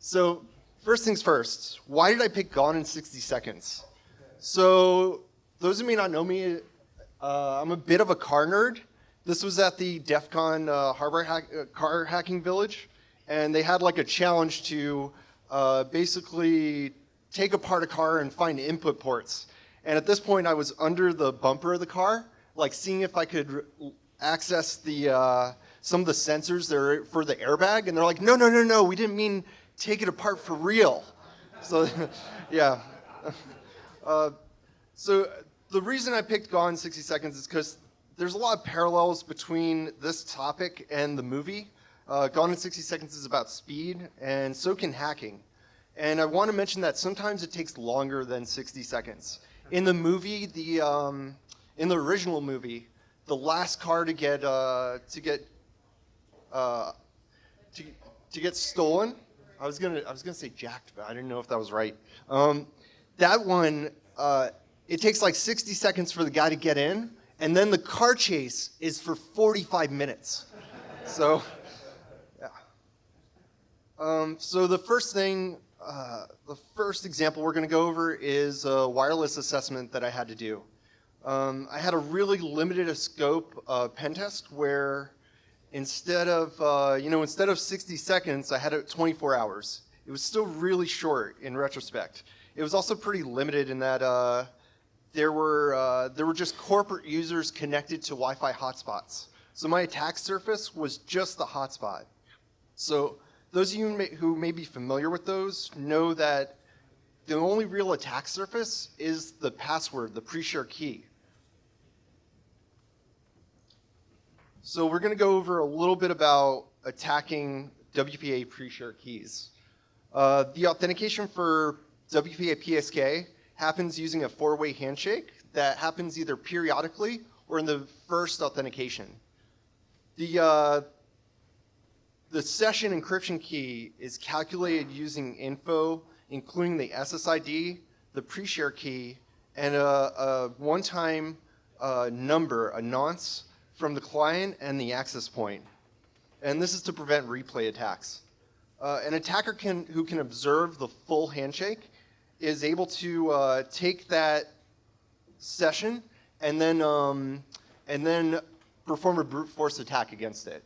So first things first, why did I pick Gone in 60 Seconds? So those who may not know me, I'm a bit of a car nerd. This was at the DEF CON car hacking village, and they had like a challenge to basically take apart a car and find input ports. And at this point, I was under the bumper of the car, like seeing if I could access the some of the sensors there for the airbag, and they're like, no, no, no, no, we didn't mean take it apart for real. So, yeah. So the reason I picked Gone in 60 Seconds is because there's a lot of parallels between this topic and the movie. Gone in 60 Seconds is about speed, and so can hacking. And I want to mention that sometimes it takes longer than 60 seconds. In the movie, in the original movie, the last car to get stolen, I was gonna say jacked, but I didn't know if that was right. That one, it takes like 60 seconds for the guy to get in, and then the car chase is for 45 minutes. So, yeah. So the first thing, the first example we're going to go over is a wireless assessment that I had to do. I had a really limited scope pen test where instead of 60 seconds, I had it 24 hours. It was still really short in retrospect. It was also pretty limited in that there were just corporate users connected to Wi-Fi hotspots. So my attack surface was just the hotspot. So those of you who may be familiar with those know that the only real attack surface is the password, the pre-shared key. So we're going to go over a little bit about attacking WPA Pre-Shared keys. The authentication for WPA Psk happens using a four-way handshake that happens either periodically or in the first authentication. The session encryption key is calculated using info, including the SSID, the pre-share key, and a one-time number, a nonce, from the client and the access point. And this is to prevent replay attacks. An attacker who can observe the full handshake is able to take that session and then perform a brute force attack against it.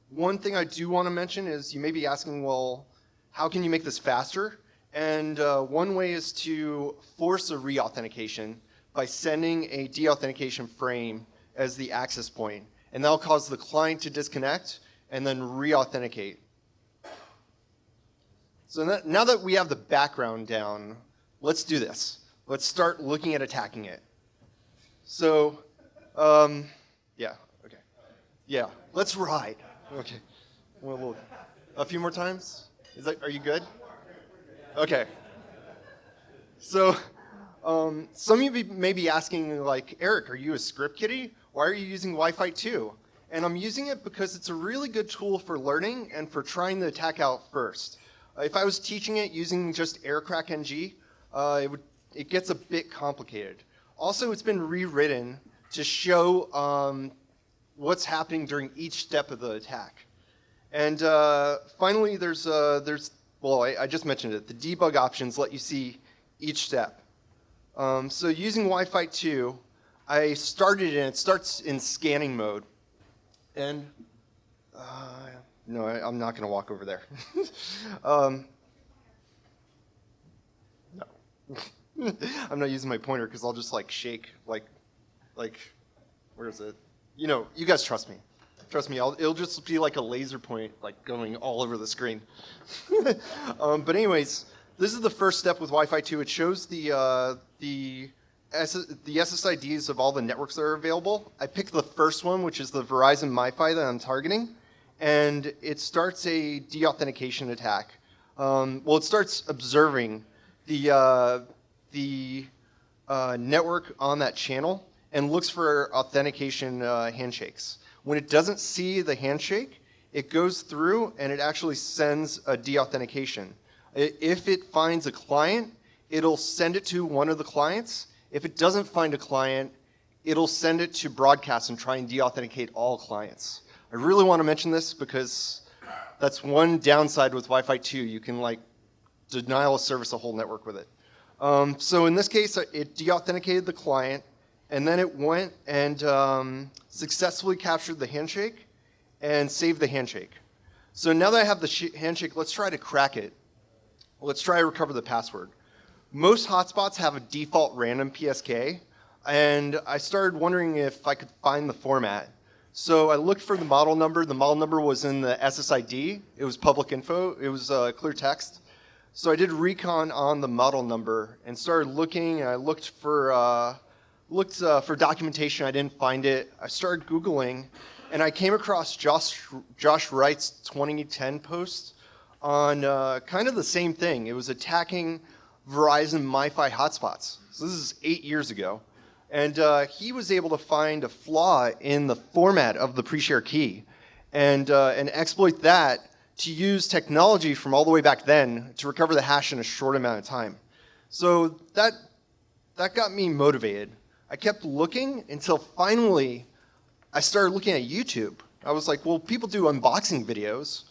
One thing I do want to mention is you may be asking, well, how can you make this faster? And one way is to force a re-authentication by sending a deauthentication frame as the access point. And that'll cause the client to disconnect and then re-authenticate. So now that we have the background down, let's do this. Let's start looking at attacking it. So, yeah, okay. Yeah, let's ride. Okay. Well, a few more times? Are you good? Okay. So, some of you may be asking, like, Eric, are you a script kiddie? Why are you using Wi-Fi 2? And I'm using it because it's a really good tool for learning and for trying the attack out first. If I was teaching it using just AirCrackNG, it gets a bit complicated. Also, it's been rewritten to show what's happening during each step of the attack. And finally, I just mentioned it, the debug options let you see each step. So using Wi-Fi 2, I started and it starts in scanning mode. And no, I'm not going to walk over there. No. I'm not using my pointer because I'll just like shake, like, where is it? You know, you guys trust me. Trust me, it'll just be like a laser point, like going all over the screen. But anyways, this is the first step with Wi-Fi 2. It shows the SSIDs of all the networks that are available. I picked the first one, which is the Verizon MiFi that I'm targeting, and it starts a deauthentication attack. Well, it starts observing the network on that channel and looks for authentication handshakes. When it doesn't see the handshake, it goes through and it actually sends a deauthentication. If it finds a client, it'll send it to one of the clients. If it doesn't find a client, it'll send it to broadcast and try and deauthenticate all clients. I really want to mention this because That's one downside with Wi-Fi 2. You can like denial of service a whole network with it. So in this case, it deauthenticated the client, and then it went and successfully captured the handshake and saved the handshake. So now that I have the handshake, let's try to crack it. Let's try to recover the password. Most hotspots have a default random PSK, and I started wondering if I could find the format. So I looked for the model number. The model number was in the SSID. It was public info. It was clear text. So I did recon on the model number and started looking. And I looked for documentation. I didn't find it. I started Googling, and I came across Josh Wright's 2010 post on kind of the same thing. It was attacking Verizon MiFi hotspots. So this is 8 years ago. And he was able to find a flaw in the format of the pre-shared key and exploit that to use technology from all the way back then to recover the hash in a short amount of time. So that got me motivated. I kept looking until finally I started looking at YouTube. I was like, well, people do unboxing videos.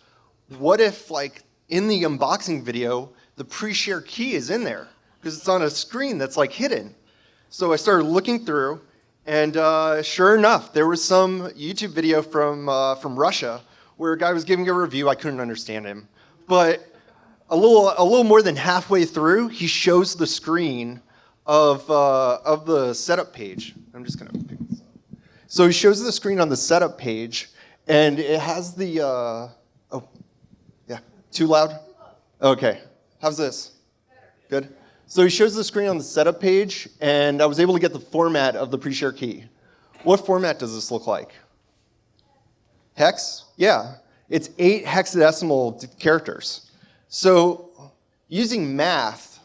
What if, like, in the unboxing video, the pre-shared key is in there? Because it's on a screen that's, like, hidden. So I started looking through, and sure enough, there was some YouTube video from Russia where a guy was giving a review. I couldn't understand him. But a little more than halfway through, he shows the screen of the setup page. I'm just going to pick this up. So he shows the screen on the setup page, and it has the, oh, yeah, too loud? Okay, how's this? Good? So he shows the screen on the setup page, and I was able to get the format of the pre-shared key. What format does this look like? Hex? Yeah, it's 8 hexadecimal characters. So using math,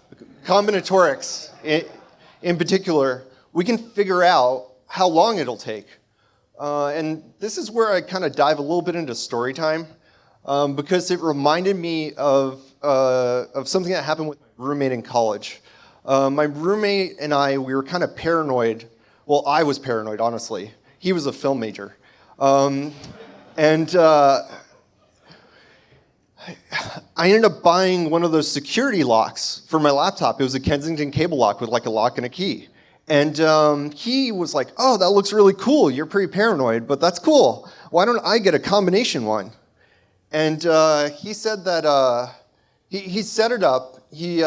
combinatorics in particular, we can figure out how long it'll take. And this is where I kind of dive a little bit into story time, because it reminded me of something that happened with my roommate in college. My roommate and we were kind of paranoid. Well, I was paranoid, honestly. He was a film major. I ended up buying one of those security locks for my laptop. It was a Kensington cable lock with like a lock and a key. And he was like, oh, that looks really cool. You're pretty paranoid, but that's cool. Why don't I get a combination one? And he said that he set it up. He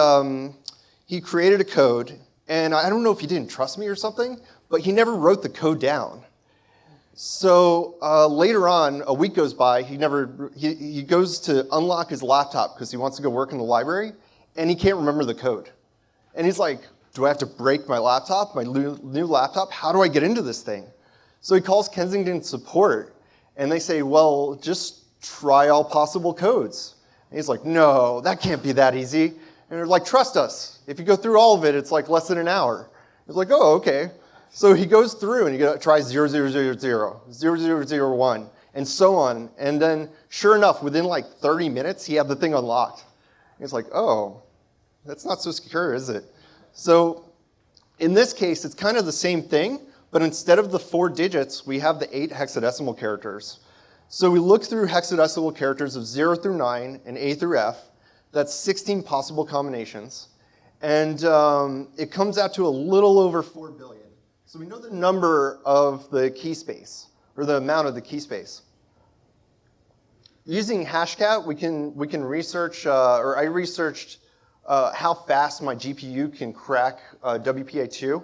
created a code. And I don't know if he didn't trust me or something, but he never wrote the code down. So later on, a week goes by, he goes to unlock his laptop because he wants to go work in the library, and he can't remember the code. And he's like, do I have to break my laptop, my new laptop? How do I get into this thing? So he calls Kensington support, and they say, well, just try all possible codes. And he's like, no, that can't be that easy. And they're like, trust us. If you go through all of it, it's like less than an hour. He's like, oh, okay. So he goes through and he tries 0000, 0001, and so on. And then, sure enough, within like 30 minutes, he had the thing unlocked. And he's like, oh, that's not so secure, is it? So in this case, it's kind of the same thing, but instead of the 4 digits, we have the 8 hexadecimal characters. So we look through hexadecimal characters of 0 through 9 and A through F. That's 16 possible combinations. And it comes out to a little over 4 billion. So we know the number of the key space, or the amount of the key space. Using Hashcat, we can research, or I researched how fast my GPU can crack WPA 2.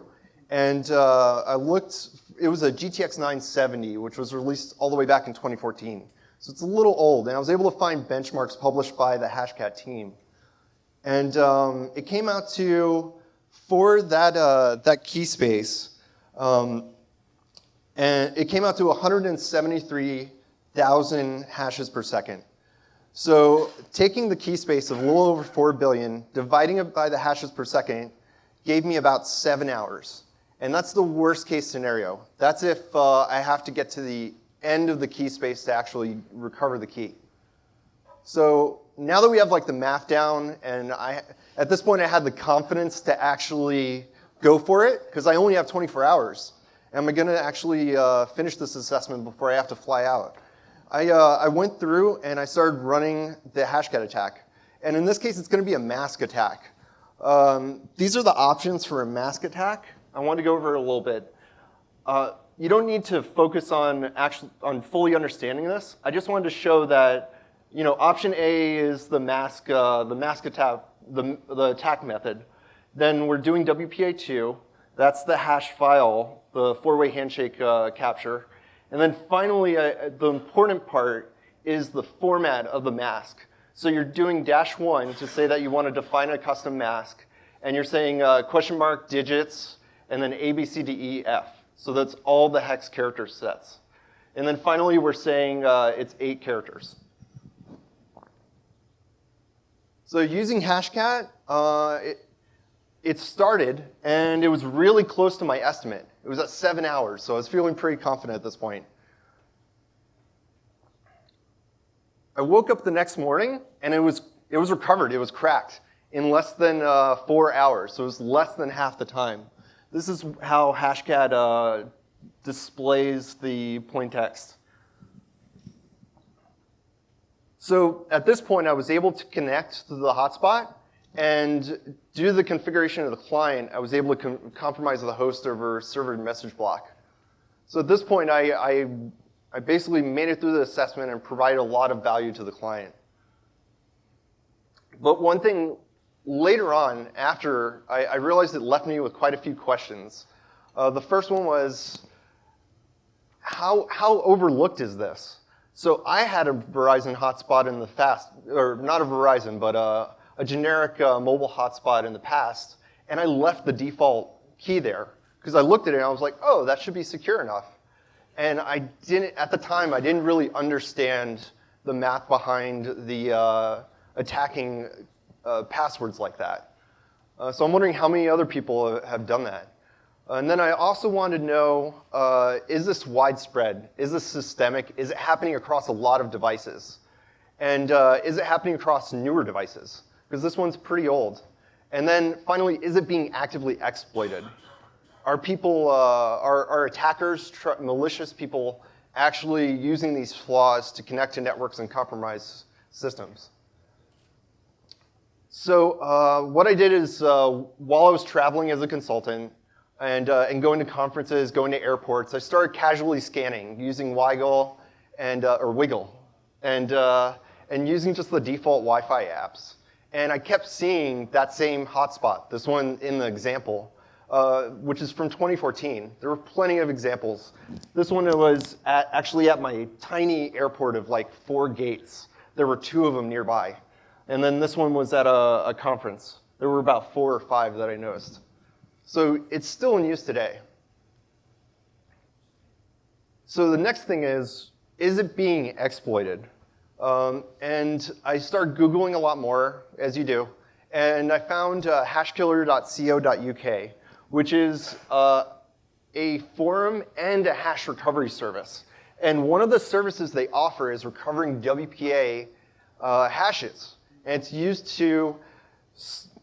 And I looked, it was a GTX 970, which was released all the way back in 2014. So it's a little old, and I was able to find benchmarks published by the Hashcat team. And it came out to, for that key space, and it came out to 173,000 hashes per second. So taking the key space of a little over 4 billion, dividing it by the hashes per second, gave me about 7 hours. And that's the worst case scenario. That's if I have to get to the end of the key space to actually recover the key. So now that we have like the math down, and at this point I had the confidence to actually go for it, because I only have 24 hours. Am I going to actually finish this assessment before I have to fly out? I went through and I started running the Hashcat attack. And in this case, it's going to be a mask attack. These are the options for a mask attack. I want to go over it a little bit. You don't need to focus on fully understanding this. I just wanted to show that, option A is the mask attack, the attack method. Then we're doing WPA2. That's the hash file, the four-way handshake capture. And then finally, the important part is the format of the mask. So you're doing -1 to say that you want to define a custom mask, and you're saying question mark, digits, and then A, B, C, D, E, F. So that's all the hex character sets. And then finally, we're saying it's 8 characters. So using Hashcat, it started, and it was really close to my estimate. It was at 7 hours, so I was feeling pretty confident at this point. I woke up the next morning, and it was recovered. It was cracked in less than 4 hours, so it was less than half the time. This is how Hashcat displays the plain text. So at this point, I was able to connect to the hotspot, and due to the configuration of the client, I was able to compromise the host over server message block. So at this point, I basically made it through the assessment and provided a lot of value to the client. But one thing later on, after, I realized it left me with quite a few questions. The first one was, how overlooked is this? So I had a Verizon hotspot in the past, or not a Verizon, but a generic mobile hotspot in the past, and I left the default key there because I looked at it and I was like, oh, that should be secure enough. And at the time, I didn't really understand the math behind the attacking passwords like that. So I'm wondering how many other people have done that. And then I also wanted to know, is this widespread? Is this systemic? Is it happening across a lot of devices? And is it happening across newer devices? Because this one's pretty old. And then finally, is it being actively exploited? Are people, are attackers, malicious people, actually using these flaws to connect to networks and compromise systems? So what I did is, while I was traveling as a consultant and going to conferences, going to airports, I started casually scanning using Wiggle or Wiggle, and using just the default Wi-Fi apps. And I kept seeing that same hotspot, this one in the example, which is from 2014. There were plenty of examples. This one was actually at my tiny airport of like 4 gates. There were 2 of them nearby. And then this one was at a conference. There were about 4 or 5 that I noticed. So it's still in use today. So the next thing is it being exploited? And I started Googling a lot more, as you do, and I found hashkiller.co.uk, which is a forum and a hash recovery service. And one of the services they offer is recovering WPA hashes. And it's used to,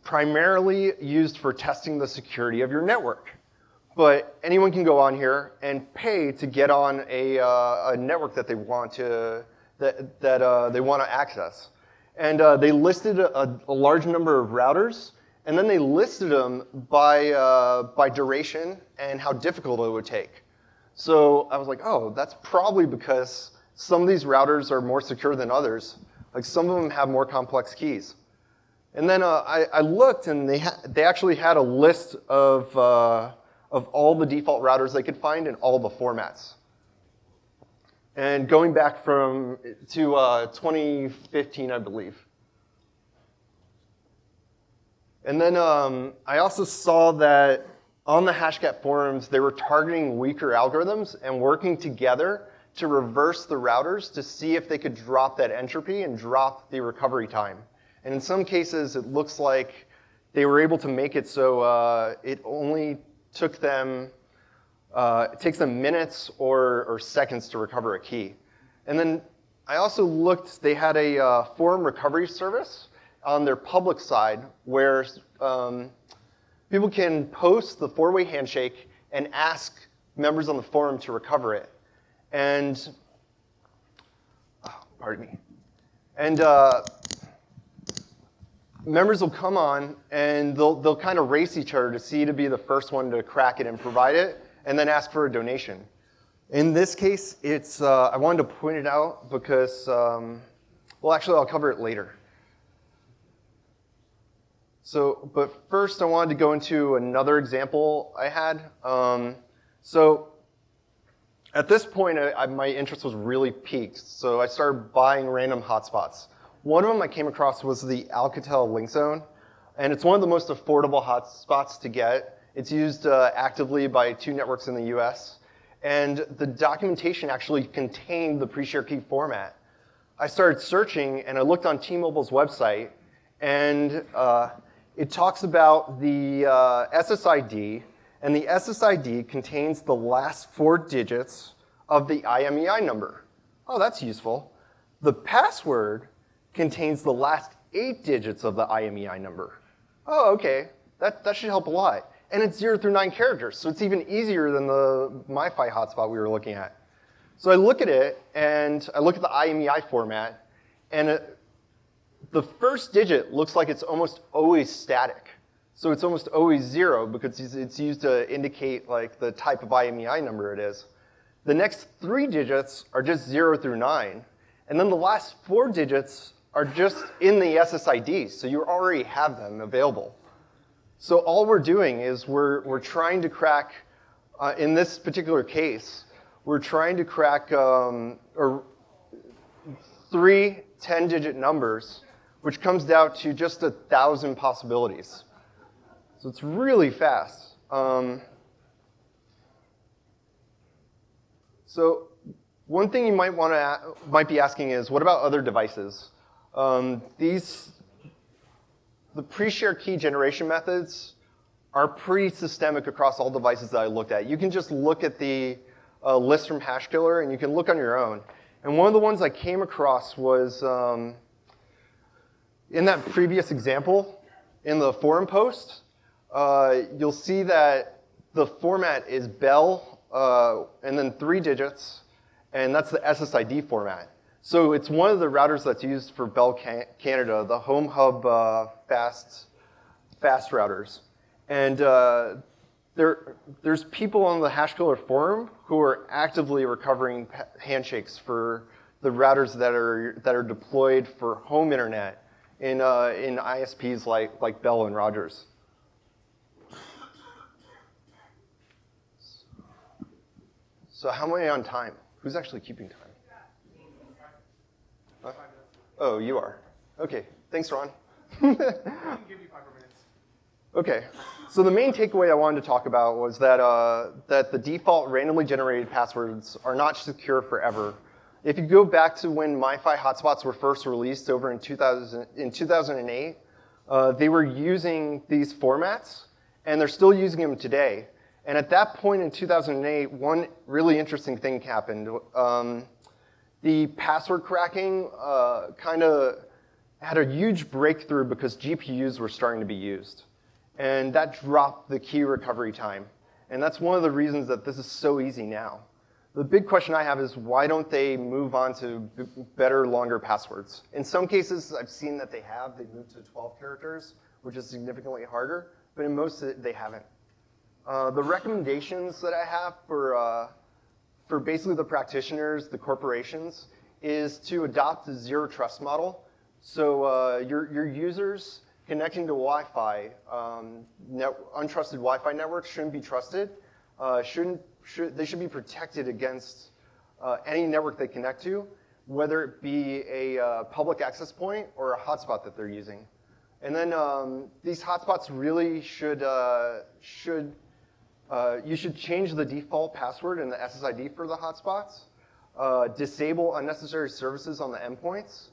primarily used for testing the security of your network. But anyone can go on here and pay to get on a network that they want to they want to access. And they listed a large number of routers, and then they listed them by duration and how difficult it would take. So I was like, oh, that's probably because some of these routers are more secure than others. Like some of them have more complex keys. And then I looked, and they actually had a list of all the default routers they could find in all the formats. And going back to 2015, I believe. And then I also saw that on the Hashcat forums, they were targeting weaker algorithms and working together to reverse the routers to see if they could drop that entropy and drop the recovery time. And in some cases, it looks like they were able to make it so it only took them, it takes them minutes or seconds to recover a key. And then I also looked, they had a forum recovery service on their public side where people can post the 4-way handshake and ask members on the forum to recover it. And pardon me. And members will come on, and they'll kind of race each other to see to be the first one to crack it and provide it, and then ask for a donation. In this case, it's I wanted to point it out because, well, actually, I'll cover it later. So, but first, I wanted to go into another example I had. So, at this point, my interest was really peaked. So I started buying random hotspots. One of them I came across was the Alcatel link zone, and it's one of the most affordable hotspots to get. It's used actively by 2 networks in the US, and the documentation actually contained the pre-shared key format. I started searching, and I looked on T-Mobile's website, and it talks about the SSID, and the SSID contains the last 4 digits of the IMEI number. Oh, that's useful. The password contains the last 8 digits of the IMEI number. Oh, okay, that should help a lot. And it's 0 through 9 characters, so it's even easier than the MiFi hotspot we were looking at. So I look at it, and I look at the IMEI format, and the first digit looks like it's almost always static. So it's almost always 0 because it's used to indicate like the type of IMEI number it is. The next 3 digits are just 0 through 9. And then the last 4 digits are just in the SSID, so you already have them available. So all we're doing is we're trying to crack, in this particular case, we're trying to crack 3 10-digit numbers, which comes down to just 1,000 possibilities. So it's really fast. So one thing you might be asking is, what about other devices? The pre-shared key generation methods are pretty systemic across all devices that I looked at. You can just look at the list from HashKiller, and you can look on your own. And one of the ones I came across was in that previous example, in the forum post, you'll see that the format is Bell and then 3 digits, and that's the SSID format. So it's one of the routers that's used for Bell Canada, the Home Hub fast routers. And there's people on the HashKiller forum who are actively recovering handshakes for the routers that are deployed for home internet in ISPs like Bell and Rogers. So how am I on time? Who's actually keeping time? Huh? Oh, you are. Okay, thanks, Ron. I can give you 5 more minutes. Okay, so the main takeaway I wanted to talk about was that, that the default randomly generated passwords are not secure forever. If you go back to when MiFi hotspots were first released over in 2008, they were using these formats, and they're still using them today. And at that point in 2008, one really interesting thing happened. The password cracking kind of had a huge breakthrough because GPUs were starting to be used. And that dropped the key recovery time. And that's one of the reasons that this is so easy now. The big question I have is, why don't they move on to better, longer passwords? In some cases, I've seen that they have. They've moved to 12 characters, which is significantly harder. But in most, they haven't. The recommendations that I have for basically the practitioners, the corporations, is to adopt a zero trust model. So your users connecting to Wi-Fi, untrusted Wi-Fi networks shouldn't be trusted. They should be protected against any network they connect to, whether it be a public access point or a hotspot that they're using. And then these hotspots really you should change the default password and the SSID for the hotspots, disable unnecessary services on the endpoints,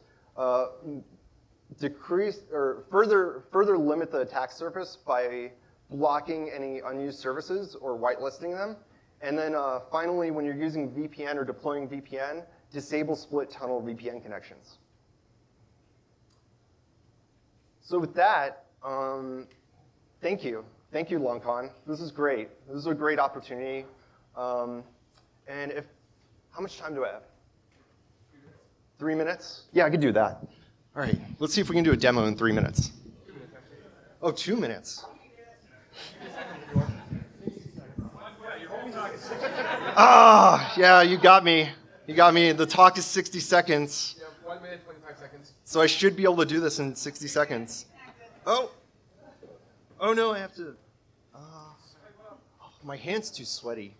decrease or further limit the attack surface by blocking any unused services or whitelisting them. And then finally, when you're using VPN or deploying VPN, disable split tunnel VPN connections. So with that, thank you. Thank you, LongCon. This is great. This is a great opportunity. And how much time do I have? 3 minutes? Yeah, I could do that. All right, let's see if we can do a demo in 3 minutes. 2 minutes, actually. Oh, 2 minutes. Ah, yeah, you got me. You got me. The talk is 60 seconds. You have 1 minute, 25 seconds. So I should be able to do this in 60 seconds. Oh. Oh no, I have to. My hand's too sweaty.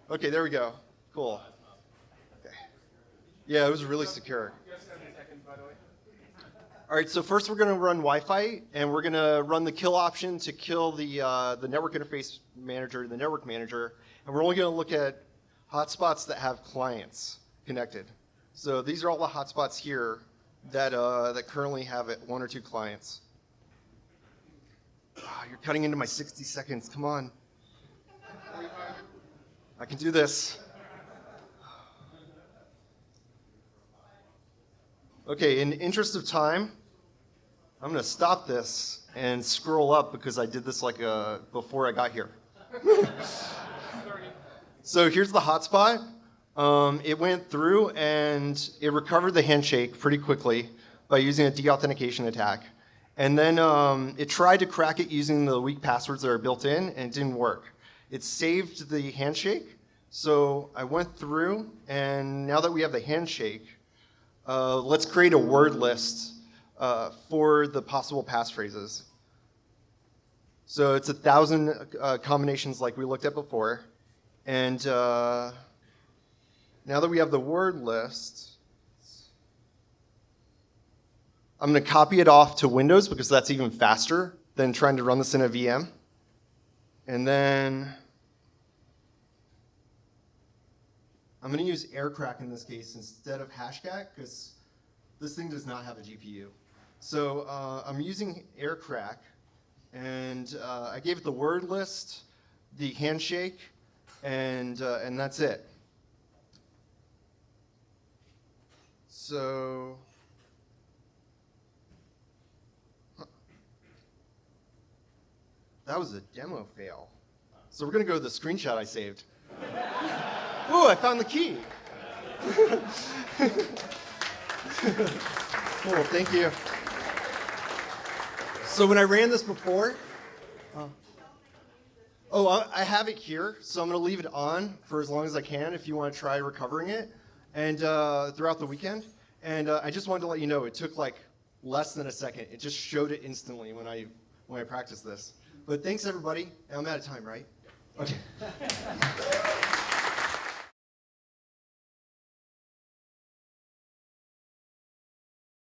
Okay, there we go. Cool. Okay. Yeah, it was really secure. You have 70 seconds, by the way. All right, so first we're going to run Wi-Fi, and we're going to run the kill option to kill the network interface manager, the network manager, and we're only going to look at hotspots that have clients connected. So these are all the hotspots here that that currently have 1 or 2 clients. You're cutting into my 60 seconds. Come on. I can do this. Okay, in the interest of time, I'm going to stop this and scroll up because I did this like before I got here. So here's the hotspot. It went through and it recovered the handshake pretty quickly by using a deauthentication attack. And then it tried to crack it using the weak passwords that are built in, and it didn't work. It saved the handshake. So I went through, and now that we have the handshake, let's create a word list for the possible passphrases. So it's 1,000 combinations like we looked at before. And now that we have the word list, I'm going to copy it off to Windows because that's even faster than trying to run this in a VM. And then I'm going to use aircrack in this case instead of hashcat because this thing does not have a GPU. So I'm using aircrack, and I gave it the word list, the handshake, and that's it. So that was a demo fail. So we're going to go to the screenshot I saved. Ooh, I found the key. Cool, thank you. So when I ran this before, I have it here, so I'm going to leave it on for as long as I can if you want to try recovering it, and throughout the weekend. And I just wanted to let you know it took like less than a second. It just showed it instantly when I practiced this. But thanks everybody. I'm out of time, right? Okay.